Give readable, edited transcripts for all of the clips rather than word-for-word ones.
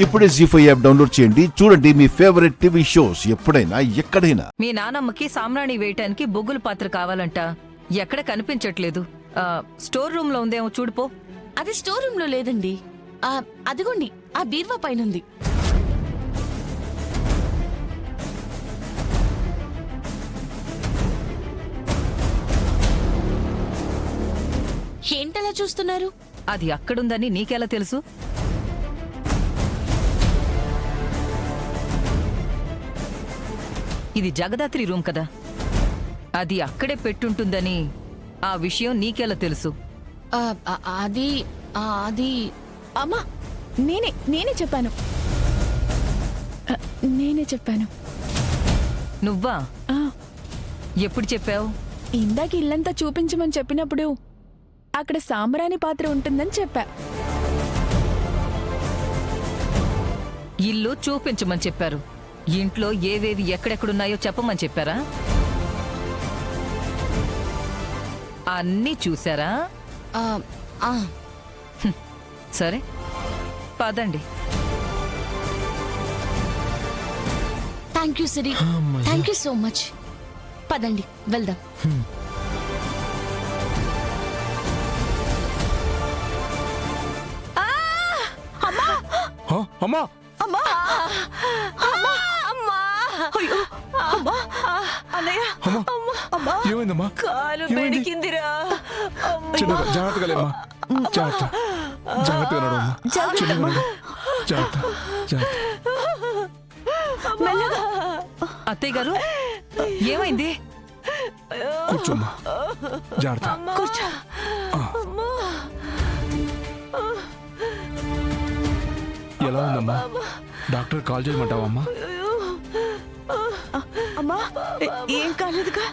ఇప్పుడే జీ5 app download చేయండి. చూడండి మీ ఫేవరెట్ టీవీ షోస్ ఎప్పుడైనా ఎక్కడైనా. మీ నానమ్మకి సామ్రాణి వేయటానికి బొగ్గుల పాత్ర కావాలంట. ఎక్కడ కనిపించట్లేదు. స్టోర్ రూమ్ లో ఉందేమో చూడుపో. అది స్టోర్ రూమ్ లో లేదండి. అదిగోండి ఆ బీర్వా పైన ఉంది. ఏంటలా చూస్తున్నారు? అది అక్కడుందని నీకెలా తెలుసు? ఇది జగదాత్రి రూమ్ కదా, అది అక్కడే పెట్టుంటుందని ఆ విషయం నీకెలా తెలుసు? అది అది అమ్మా, నేనే చెప్పాను. నేనే చెప్పాను. నువ్వా? ఎప్పుడు చెప్పావు? ఇందాక ఇల్లంతా చూపించమని చెప్పినప్పుడు అక్కడ సాంబ్రాణి పాత్ర ఉంటుందని చెప్పా. ఇల్లు చూపించమని చెప్పారు. ఇంట్లో ఏవేవి ఎక్కడెక్కడున్నాయో చెప్పమని చెప్పారా? అన్నీ చూసారా? సరే పదండి. Thank you Siri, thank you so much. పదండి వెళ్దాం. అమ్మా అమ్మా! అమ్మా! అయ్యో! అమ్మా! అన్నయ్య! అమ్మా! ఏమైందమ్మా? కాలు బెణికిందిరా. చిన్నగా జాగ్రత్తగా లేమ్మా. జాగ్రత్తగా నడవమ్మా. చిన్నగా నడు. జాగ్రత్త. అత్తయ్య గారు, ఏమైంది? కూర్చోమ్మా. జాగ్రత్త. కూర్చో. ఎలా ఉందమ్మా? డాక్టర్ కాల్ చేయమంటావా అమ్మా? అమ్మా, ఏం కాలేదుగా?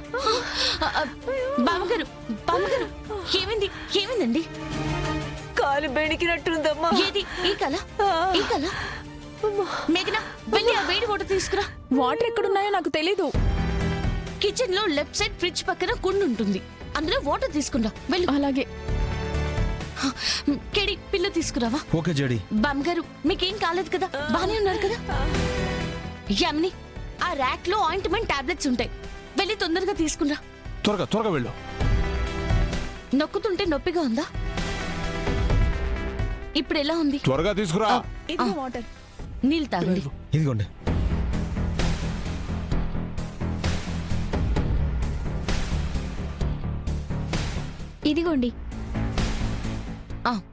బామ్మగారు, బామ్మగారు, ఏమైందండి? కాలు బెణికినట్టుందమ్మా. ఏది ఈ కళ? ఈ కళ? మేఘనా, వెళ్ళి ఆ వేడి వాటర్ తీసుకురా. వాటర్ ఎక్కడున్నాయో నాకు తెలీదు. కిచెన్ లో లెఫ్ట్ సైడ్ ఫ్రిడ్జ్ పక్కన కుండ ఉంటుంది, అందులో వాటర్ తీసుకురా. వెళ్ళు. అలాగే. కేడి, పిల్ల తీసుకురావా. ఓకే జడి. బామ్మగారు, మీకేం కాలేదు కదా? బానే ఉన్నారు కదా? యామిని, ఆ ర్యాక్ లో ఆయింట్మెంట్ టాబ్లెట్స్ ఉంటాయి, వెళ్ళి తొందరగా తీసుకురా. త్వరగా వెళ్ళు. నొక్కుతుంటే నొప్పిగా ఉందా? ఇప్పుడు ఎలా ఉంది? త్వరగా తీసుకురా. ఇది వాటర్. నీళ్ళు తాగండి. ఇదిగోండి. ఇదిగోండి.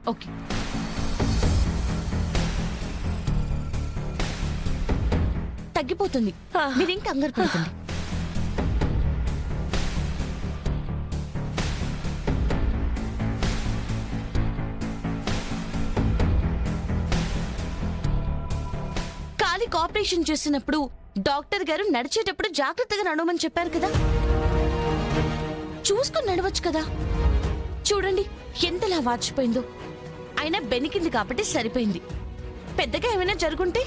ఓకే. తగ్గిపోతుంది, మీరేం కంగారు పడకండి. కాలికి ఆపరేషన్ చేసినప్పుడు డాక్టర్ గారు నడిచేటప్పుడు జాగ్రత్తగా నడవమని చెప్పారు కదా, చూసుకుని నడవచ్చు కదా. చూడండి ఎంతలా వాచిపోయిందో. అయినా బెనికింది కాబట్టి సరిపోయింది. పెద్దగా ఏమైనా జరుగుంటే?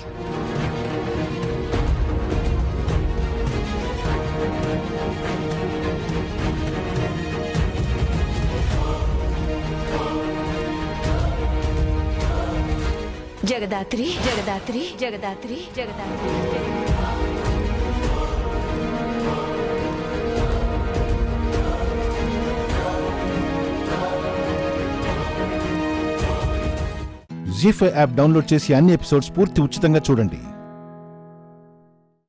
జగదాత్రి, జగదాత్రి, జగదాత్రి, జగదాత్రి. జీ5 యాప్ డౌన్లోడ్ చేసి అన్ని ఎపిసోడ్స్ పూర్తి ఉచితంగా చూడండి.